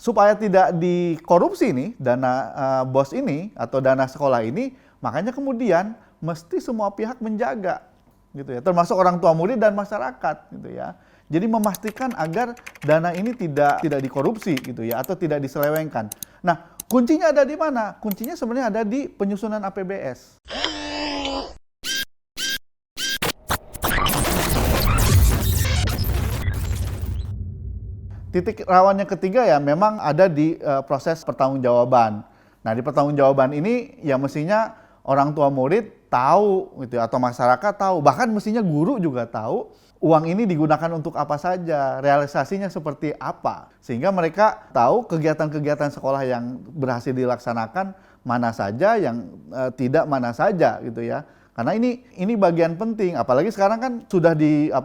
supaya tidak dikorupsi nih dana BOS ini atau dana sekolah ini, makanya kemudian mesti semua pihak menjaga gitu ya, termasuk orang tua murid dan masyarakat gitu ya. Jadi memastikan agar dana ini tidak dikorupsi gitu ya, atau tidak diselewengkan. Nah, kuncinya ada di mana? Kuncinya sebenarnya ada di penyusunan APBS. Titik rawannya ketiga ya memang ada di proses pertanggungjawaban. Nah, di pertanggungjawaban ini ya mestinya orang tua murid tahu gitu atau masyarakat tahu, bahkan mestinya guru juga tahu uang ini digunakan untuk apa saja, realisasinya seperti apa. Sehingga mereka tahu kegiatan-kegiatan sekolah yang berhasil dilaksanakan mana saja, yang tidak mana saja gitu ya. Karena ini bagian penting, apalagi sekarang kan sudah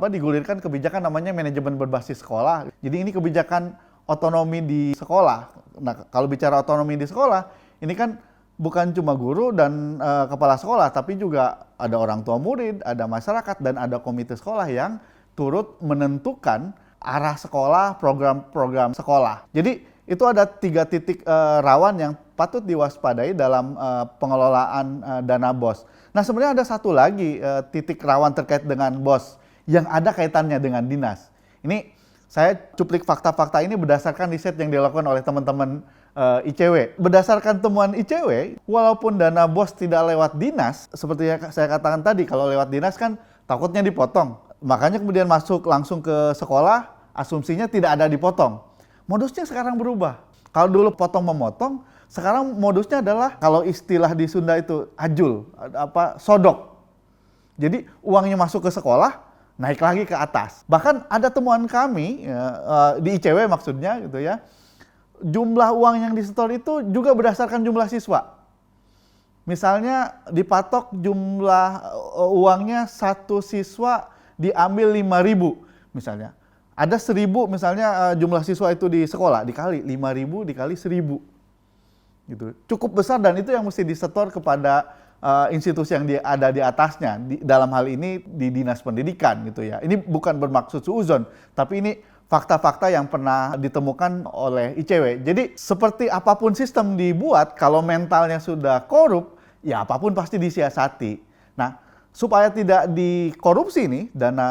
digulirkan kebijakan namanya manajemen berbasis sekolah. Jadi ini kebijakan otonomi di sekolah. Nah, kalau bicara otonomi di sekolah, ini kan bukan cuma guru dan kepala sekolah, tapi juga ada orang tua murid, ada masyarakat, dan ada komite sekolah yang turut menentukan arah sekolah, program-program sekolah. Jadi itu ada 3 titik rawan yang patut diwaspadai dalam pengelolaan dana BOS. Nah, sebenarnya ada satu lagi titik rawan terkait dengan BOS yang ada kaitannya dengan dinas. Ini saya cuplik fakta-fakta ini berdasarkan riset yang dilakukan oleh teman-teman ICW. Berdasarkan temuan ICW, walaupun dana BOS tidak lewat dinas, seperti yang saya katakan tadi, kalau lewat dinas kan takutnya dipotong. Makanya kemudian masuk langsung ke sekolah, asumsinya tidak ada dipotong. Modusnya sekarang berubah. Kalau dulu potong-memotong, sekarang modusnya adalah kalau istilah di Sunda itu ajul, sodok. Jadi uangnya masuk ke sekolah, naik lagi ke atas. Bahkan ada temuan kami di ICW maksudnya gitu ya. Jumlah uang yang disetor itu juga berdasarkan jumlah siswa. Misalnya dipatok jumlah uangnya satu siswa diambil 5.000 misalnya. Ada 1.000 misalnya jumlah siswa itu di sekolah, dikali 5.000 dikali 1.000. Gitu. Cukup besar dan itu yang mesti disetor kepada institusi yang ada di atasnya, dalam hal ini di Dinas Pendidikan gitu ya. Ini bukan bermaksud suuzon, tapi ini fakta-fakta yang pernah ditemukan oleh ICW. Jadi seperti apapun sistem dibuat, kalau mentalnya sudah korup, ya apapun pasti disiasati. Nah, supaya tidak dikorupsi nih dana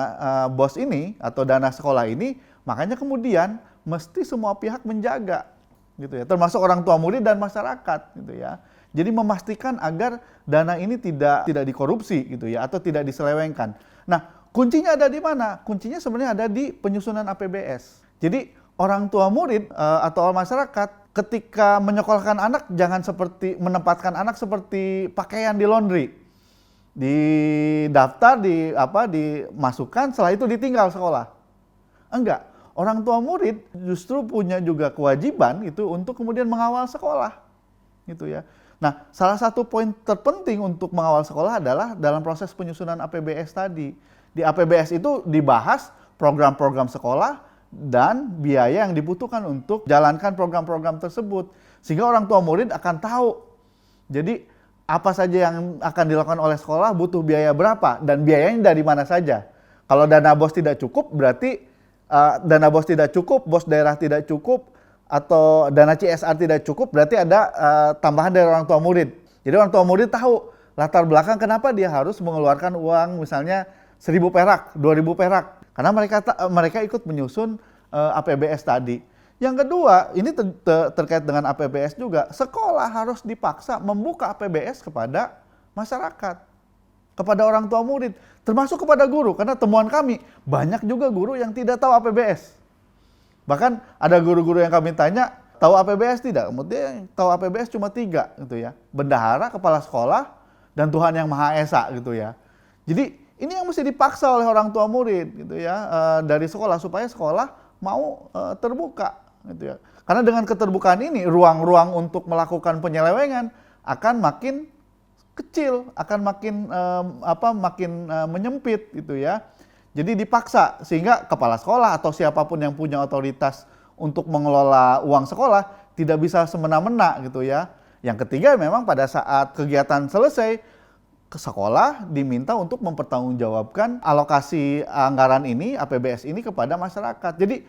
BOS ini atau dana sekolah ini, makanya kemudian mesti semua pihak menjaga gitu ya, termasuk orang tua murid dan masyarakat gitu ya. Jadi memastikan agar dana ini tidak dikorupsi gitu ya, atau tidak diselewengkan. Nah, kuncinya ada di mana? Kuncinya sebenarnya ada di penyusunan APBS. Jadi orang tua murid atau masyarakat ketika menyekolahkan anak jangan seperti menempatkan anak seperti pakaian di laundry. Didaftar, dimasukkan, setelah itu ditinggal sekolah. Enggak. Orang tua murid justru punya juga kewajiban itu untuk kemudian mengawal sekolah. Gitu ya. Nah, salah satu poin terpenting untuk mengawal sekolah adalah dalam proses penyusunan APBS tadi. Di APBS itu dibahas program-program sekolah dan biaya yang dibutuhkan untuk jalankan program-program tersebut. Sehingga orang tua murid akan tahu. Jadi apa saja yang akan dilakukan oleh sekolah butuh biaya berapa dan biayanya dari mana saja. Kalau dana BOS tidak cukup berarti dana BOS tidak cukup, BOS daerah tidak cukup, atau dana CSR tidak cukup, berarti ada tambahan dari orang tua murid. Jadi orang tua murid tahu latar belakang kenapa dia harus mengeluarkan uang misalnya 1.000 perak, 2.000 perak. Karena mereka ikut menyusun APBS tadi. Yang kedua, ini terkait dengan APBS juga, sekolah harus dipaksa membuka APBS kepada masyarakat, kepada orang tua murid, termasuk kepada guru. Karena temuan kami, banyak juga guru yang tidak tahu APBS. Bahkan ada guru-guru yang kami tanya, tahu APBS tidak? Kemudian tahu APBS cuma 3 gitu ya. Bendahara, kepala sekolah, dan Tuhan Yang Maha Esa gitu ya. Jadi ini yang mesti dipaksa oleh orang tua murid gitu ya, dari sekolah supaya sekolah mau terbuka gitu ya. Karena dengan keterbukaan ini ruang-ruang untuk melakukan penyelewengan akan makin kecil, akan makin menyempit gitu ya. Jadi dipaksa sehingga kepala sekolah atau siapapun yang punya otoritas untuk mengelola uang sekolah tidak bisa semena-mena gitu ya. Yang ketiga memang pada saat kegiatan selesai, ke sekolah diminta untuk mempertanggungjawabkan alokasi anggaran ini, APBS ini kepada masyarakat. Jadi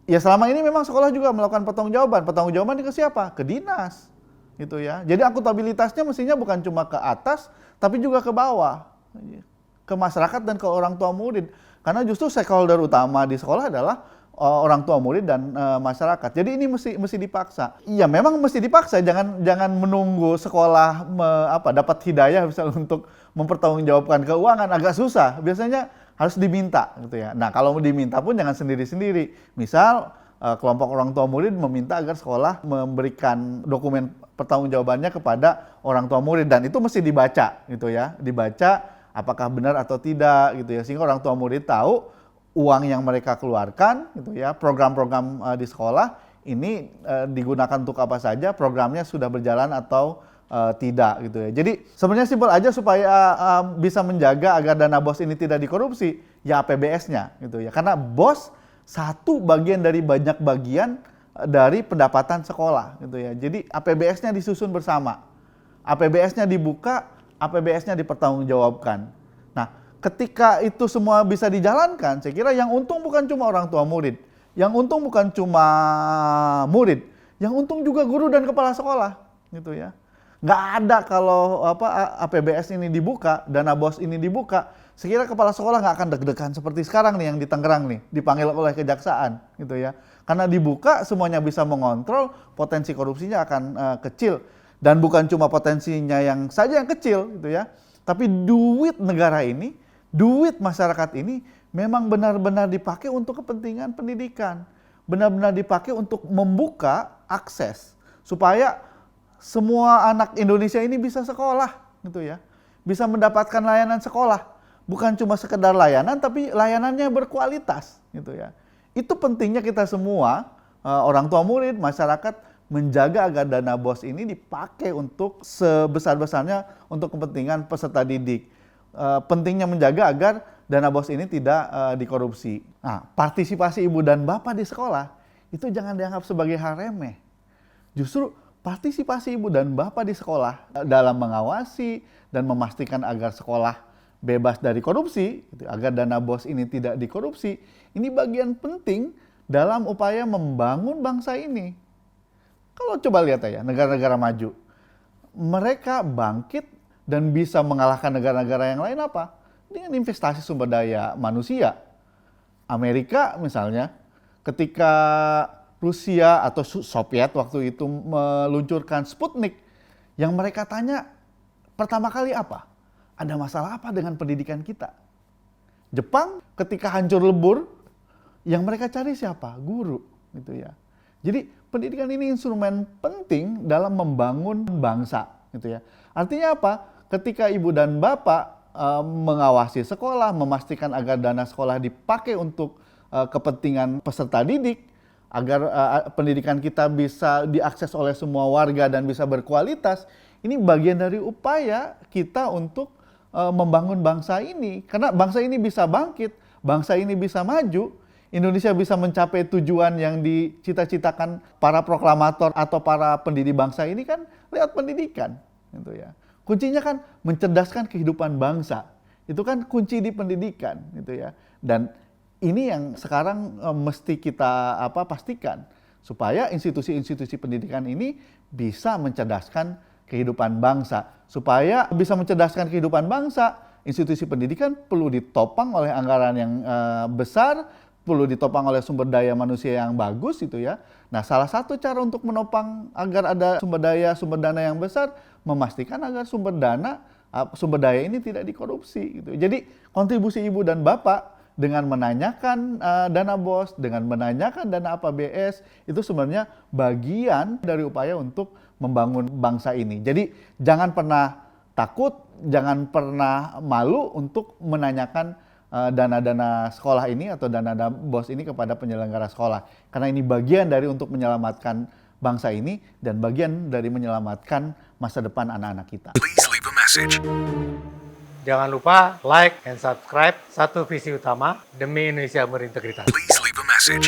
Ya selama ini memang sekolah juga melakukan pertanggungjawaban. Pertanggungjawaban ke siapa? Ke dinas, gitu ya. Jadi akuntabilitasnya mestinya bukan cuma ke atas, tapi juga ke bawah, ke masyarakat dan ke orang tua murid. Karena justru stakeholder utama di sekolah adalah orang tua murid dan masyarakat. Jadi ini mesti dipaksa. Iya, memang mesti dipaksa. Jangan menunggu sekolah dapat hidayah misalnya untuk mempertanggungjawabkan keuangan, agak susah. Biasanya harus diminta gitu ya. Nah, kalau diminta pun jangan sendiri-sendiri. Misal kelompok orang tua murid meminta agar sekolah memberikan dokumen pertanggungjawabannya kepada orang tua murid, dan itu mesti dibaca gitu ya. Dibaca apakah benar atau tidak gitu ya, sehingga orang tua murid tahu uang yang mereka keluarkan gitu ya, program-program di sekolah ini digunakan untuk apa saja, programnya sudah berjalan atau tidak gitu ya. Jadi sebenarnya simpel aja supaya bisa menjaga agar dana BOS ini tidak dikorupsi, ya APBS-nya gitu ya. Karena BOS satu bagian dari banyak bagian dari pendapatan sekolah gitu ya. Jadi APBS-nya disusun bersama. APBS-nya dibuka, APBS-nya dipertanggungjawabkan. Nah, ketika itu semua bisa dijalankan, saya kira yang untung bukan cuma orang tua murid, yang untung bukan cuma murid, yang untung juga guru dan kepala sekolah gitu ya. Nggak ada kalau APBS ini dibuka, dana BOS ini dibuka, sekira kepala sekolah nggak akan deg-degan seperti sekarang nih yang di Tangerang nih, dipanggil oleh kejaksaan gitu ya. Karena dibuka semuanya bisa mengontrol, potensi korupsinya akan kecil. Dan bukan cuma potensinya yang kecil gitu ya, tapi duit negara ini, duit masyarakat ini memang benar-benar dipakai untuk kepentingan pendidikan. Benar-benar dipakai untuk membuka akses supaya semua anak Indonesia ini bisa sekolah gitu ya. Bisa mendapatkan layanan sekolah. Bukan cuma sekedar layanan, tapi layanannya berkualitas gitu ya. Itu pentingnya kita semua, orang tua murid, masyarakat, menjaga agar dana BOS ini dipakai untuk sebesar-besarnya untuk kepentingan peserta didik. Pentingnya menjaga agar dana BOS ini tidak dikorupsi. Nah, partisipasi ibu dan bapak di sekolah itu jangan dianggap sebagai hal remeh. Justru partisipasi ibu dan bapak di sekolah dalam mengawasi dan memastikan agar sekolah bebas dari korupsi, agar dana BOS ini tidak dikorupsi, ini bagian penting dalam upaya membangun bangsa ini. Kalau coba lihat ya, negara-negara maju, mereka bangkit dan bisa mengalahkan negara-negara yang lain apa? Dengan investasi sumber daya manusia. Amerika misalnya, ketika Rusia atau Soviet waktu itu meluncurkan Sputnik, yang mereka tanya pertama kali apa? Ada masalah apa dengan pendidikan kita? Jepang ketika hancur lebur, yang mereka cari siapa? Guru, gitu ya. Jadi pendidikan ini instrumen penting dalam membangun bangsa, gitu ya. Artinya apa? Ketika ibu dan bapak mengawasi sekolah, memastikan agar dana sekolah dipakai untuk kepentingan peserta didik, agar pendidikan kita bisa diakses oleh semua warga dan bisa berkualitas, ini bagian dari upaya kita untuk membangun bangsa ini. Karena bangsa ini bisa bangkit, bangsa ini bisa maju, Indonesia bisa mencapai tujuan yang dicita-citakan para proklamator atau para pendiri bangsa ini kan lewat pendidikan, gitu ya. Kuncinya kan mencerdaskan kehidupan bangsa. Itu kan kunci di pendidikan, gitu ya. Dan ini yang sekarang mesti kita pastikan supaya institusi-institusi pendidikan ini bisa mencerdaskan kehidupan bangsa. Supaya bisa mencerdaskan kehidupan bangsa, institusi pendidikan perlu ditopang oleh anggaran yang besar, perlu ditopang oleh sumber daya manusia yang bagus gitu ya. Nah, salah satu cara untuk menopang agar ada sumber dana yang besar, memastikan agar sumber daya ini tidak dikorupsi gitu. Jadi kontribusi ibu dan bapak dengan menanyakan dana BOS, dengan menanyakan dana APBS, itu sebenarnya bagian dari upaya untuk membangun bangsa ini. Jadi jangan pernah takut, jangan pernah malu untuk menanyakan dana-dana sekolah ini atau dana BOS ini kepada penyelenggara sekolah. Karena ini bagian dari untuk menyelamatkan bangsa ini dan bagian dari menyelamatkan masa depan anak-anak kita. Please leave a message. Jangan lupa like and subscribe Satu Visi Utama demi Indonesia berintegritas. Please leave a message.